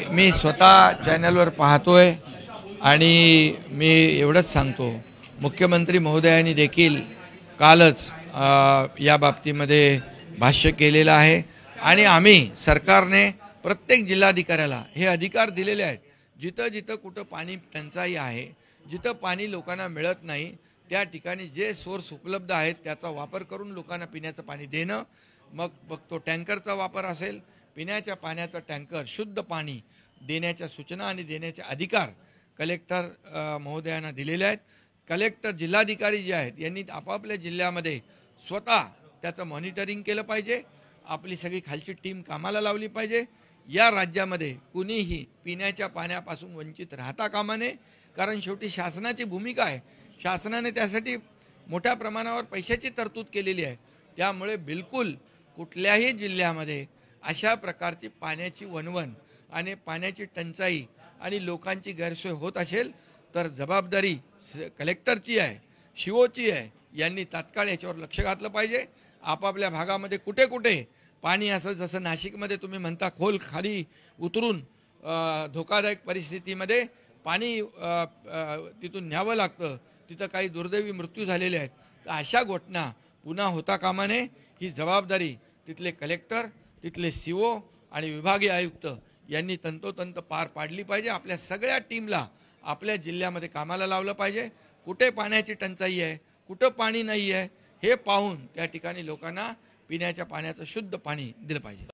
मी स्वतः चॅनलवर पाहतोय आणि मी एवढंच सांगतो, मुख्यमंत्री महोदयांनी देखील कालच या बाबतीमध्ये भाष्य केलेलं आहे आणि आम्ही सरकारने प्रत्येक जिल्हाधिकाऱ्याला हे अधिकार दिलेले आहेत। जिथं जिथं कुठं पाणी टंचाई आहे, जिथं पाणी लोकांना मिळत नाही, त्या ठिकाणी जे सोर्स उपलब्ध आहेत त्याचा वापर करून लोकांना पिण्याचं पाणी देणं, मग तो टँकरचा वापर असेल, पिण्याच्या पाण्याचा टँकर शुद्ध पाणी देण्याच्या सूचना आणि देण्याचे अधिकार कलेक्टर महोदयांना दिलेले आहेत। कलेक्टर जिल्हाधिकारी जे आहेत यांनी आपापल्या जिल्ह्यामध्ये स्वतः त्याचं मॉनिटरिंग केलं पाहिजे, आपली सगळी खालची टीम कामाला लावली पाहिजे। या राज्यामध्ये कुणीही पिण्याच्या पाण्यापासून वंचित राहता कामा नये, कारण शेवटी शासनाची भूमिका आहे, शासनाने त्यासाठी मोठ्या प्रमाणावर पैशाची तरतूद केलेली आहे। त्यामुळे बिलकुल कुठल्याही जिल्ह्यामध्ये अशा प्रकारची पाण्याची वणवण आणि पाण्याची टंचाई आणि लोकांची गैरसोय होत असेल तर जबाबदारी कलेक्टरची आहे, शिवोची आहे। यांनी तात्काळ याच्यावर लक्ष घातलं पाहिजे। आपापल्या भागामध्ये कुठे कुठे पाणी असं, जसं नाशिकमध्ये तुम्ही म्हणता खोल खाली उतरून धोकादायक परिस्थितीमध्ये पाणी तिथून न्यावं लागतं, तिथं काही दुर्दैवी मृत्यू झालेले आहेत, तर अशा घटना पुन्हा होता कामा नये। ही जबाबदारी तिथले कलेक्टर, तिथले सीओ आणि विभागीय आयुक्त यांनी तंतोतंत पार पाडली पाहिजे। आपल्या सगळ्या टीमला आपल्या जिल्ह्यामध्ये कामाला लावलं पाहिजे। कुठे पाण्याची टंचाई आहे, कुठं पाणी नाही आहे हे पाहून त्या ठिकाणी लोकांना पिण्याच्या पाण्याचं शुद्ध पाणी दिलं पाहिजे।